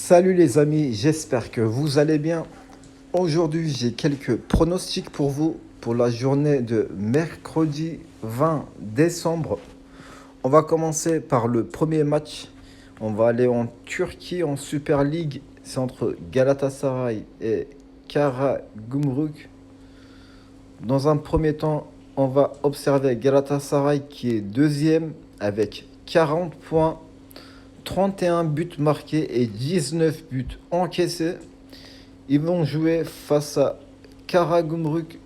Salut les amis, j'espère que vous allez bien. Aujourd'hui, j'ai quelques pronostics pour vous pour la journée de mercredi 20 décembre. On va commencer par le premier match. On va aller en Turquie en Super League. C'est entre Galatasaray et Karagümrük. Dans un premier temps, on va observer Galatasaray qui est deuxième avec 40 points, 31 buts marqués et 19 buts encaissés. Ils vont jouer face à Karagümrük,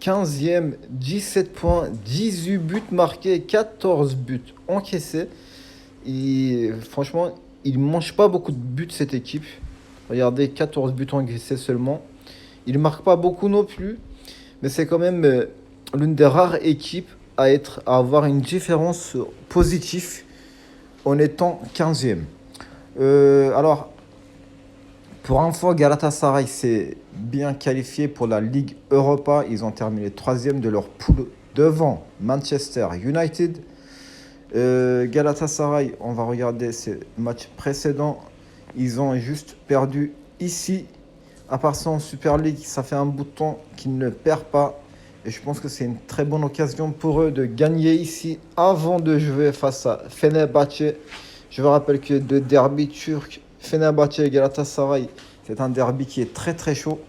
15e, 17 points, 18 buts marqués et 14 buts encaissés. Et franchement, ils ne mangent pas beaucoup de buts cette équipe. Regardez, 14 buts encaissés seulement. Ils ne marquent pas beaucoup non plus, mais c'est quand même l'une des rares équipes à avoir une différence positive en étant 15e. Alors, pour info, Galatasaray s'est bien qualifié pour la Ligue Europa. Ils ont terminé 3e de leur poule devant Manchester United. Galatasaray, on va regarder ces matchs précédents. Ils ont juste perdu ici. À part ça, en Super League, ça fait un bout de temps qu'ils ne perdent pas. Et je pense que c'est une très bonne occasion pour eux de gagner ici avant de jouer face à Fenerbahçe. Je vous rappelle que le derby turc, Fenerbahçe et Galatasaray, c'est un derby qui est très très chaud.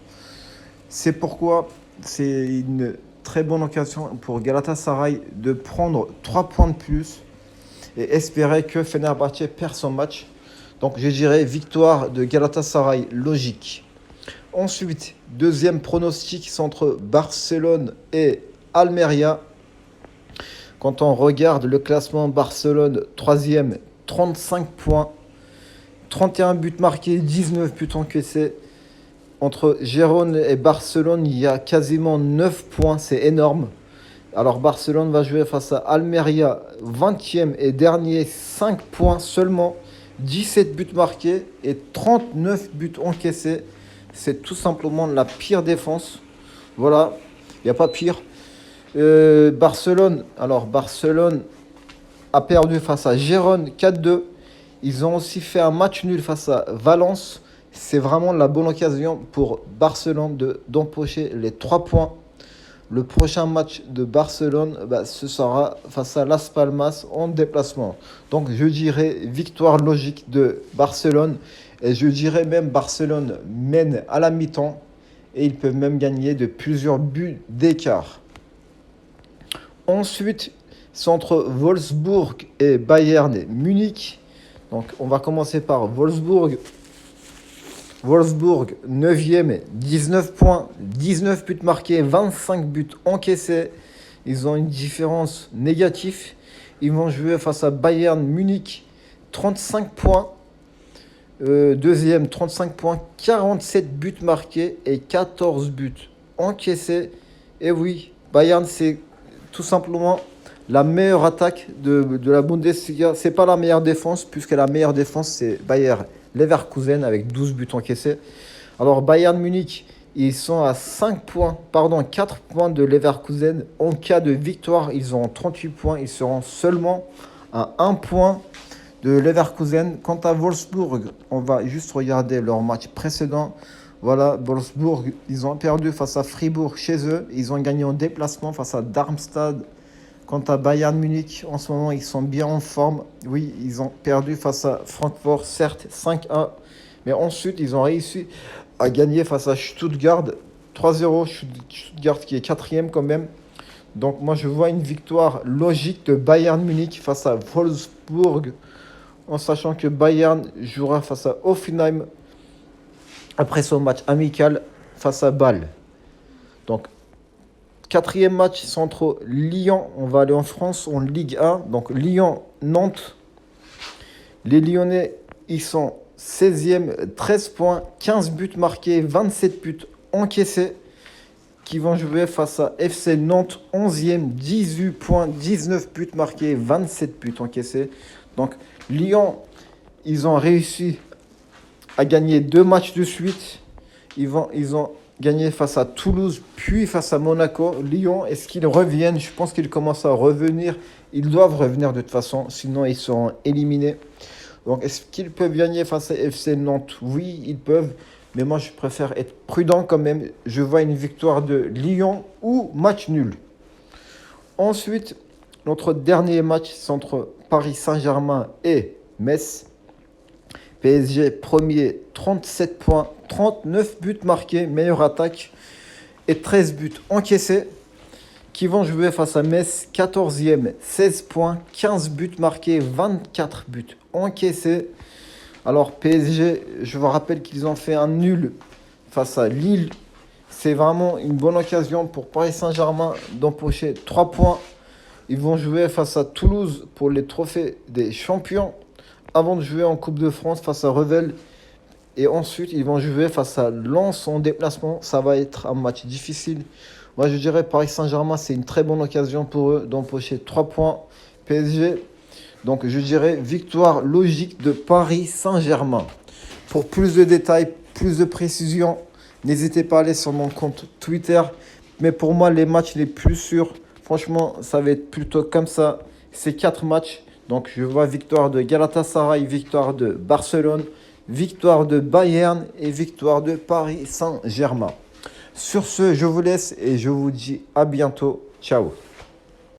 C'est pourquoi c'est une très bonne occasion pour Galatasaray de prendre 3 points de plus et espérer que Fenerbahçe perd son match. Donc je dirais victoire de Galatasaray, logique. Ensuite, deuxième pronostic, c'est entre Barcelone et Almeria. Quand on regarde le classement, Barcelone 3e, 35 points, 31 buts marqués, 19 buts encaissés. Entre Gérone et Barcelone, il y a quasiment 9 points, c'est énorme. Alors Barcelone va jouer face à Almeria, 20e et dernier, 5 points seulement, 17 buts marqués et 39 buts encaissés. C'est tout simplement la pire défense. Voilà, il n'y a pas pire. Barcelone a perdu face à Gérone 4-2. Ils ont aussi fait un match nul face à Valence. C'est vraiment la bonne occasion pour Barcelone d'empocher les 3 points. Le prochain match de Barcelone, ce sera face à Las Palmas en déplacement. Donc je dirais victoire logique de Barcelone. Et je dirais même Barcelone mène à la mi-temps. Et ils peuvent même gagner de plusieurs buts d'écart. Ensuite, c'est entre Wolfsburg et Bayern Munich. Donc on va commencer par Wolfsburg. Wolfsburg, 9e, 19 points, 19 buts marqués, 25 buts encaissés. Ils ont une différence négative. Ils vont jouer face à Bayern Munich, 35 points. Deuxième, 35 points, 47 buts marqués et 14 buts encaissés. Et oui, Bayern, c'est tout simplement la meilleure attaque de la Bundesliga. C'est pas la meilleure défense, puisque la meilleure défense, c'est Bayer Leverkusen avec 12 buts encaissés. Alors Bayern Munich, ils sont à 4 points de Leverkusen. En cas de victoire, ils ont 38 points. Ils seront seulement à 1 point de Leverkusen. Quant à Wolfsburg, on va juste regarder leur match précédent. Voilà, Wolfsburg, ils ont perdu face à Fribourg chez eux. Ils ont gagné en déplacement face à Darmstadt. Quant à Bayern Munich, en ce moment, ils sont bien en forme. Oui, ils ont perdu face à Francfort, certes, 5-1. Mais ensuite, ils ont réussi à gagner face à Stuttgart, 3-0. Stuttgart qui est 4e quand même. Donc moi, je vois une victoire logique de Bayern Munich face à Wolfsburg, en sachant que Bayern jouera face à Hoffenheim après son match amical face à Bâle. Donc, quatrième match, c'est entre Lyon. On va aller en France, en Ligue 1. Donc, Lyon-Nantes. Les Lyonnais, ils sont 16e, 13 points, 15 buts marqués, 27 buts encaissés. Qui vont jouer face à FC Nantes, 11e, 18 points, 19 buts marqués, 27 buts encaissés. Donc, Lyon, ils ont réussi à gagner 2 matchs de suite. Ils ont gagné face à Toulouse, puis face à Monaco. Lyon, est-ce qu'ils reviennent? Je pense qu'ils commencent à revenir. Ils doivent revenir de toute façon, sinon ils seront éliminés. Donc, est-ce qu'ils peuvent gagner face à FC Nantes? Oui, ils peuvent. Mais moi, je préfère être prudent quand même. Je vois une victoire de Lyon ou match nul. Ensuite, notre dernier match, c'est entre Paris Saint-Germain et Metz. PSG premier, 37 points, 39 buts marqués, meilleure attaque et 13 buts encaissés. Qui vont jouer face à Metz, 14e, 16 points, 15 buts marqués, 24 buts encaissés. Alors PSG, je vous rappelle qu'ils ont fait un nul face à Lille. C'est vraiment une bonne occasion pour Paris Saint-Germain d'empocher 3 points. Ils vont jouer face à Toulouse pour les trophées des champions avant de jouer en Coupe de France face à Revel. Et ensuite, ils vont jouer face à Lens en déplacement. Ça va être un match difficile. Moi, je dirais Paris Saint-Germain, c'est une très bonne occasion pour eux d'empocher 3 points. PSG, donc je dirais victoire logique de Paris Saint-Germain. Pour plus de détails, plus de précisions, n'hésitez pas à aller sur mon compte Twitter. Mais pour moi, les matchs les plus sûrs, franchement, ça va être plutôt comme ça. Ces 4 matchs. Donc je vois victoire de Galatasaray, victoire de Barcelone, victoire de Bayern et victoire de Paris Saint-Germain. Sur ce, je vous laisse et je vous dis à bientôt. Ciao.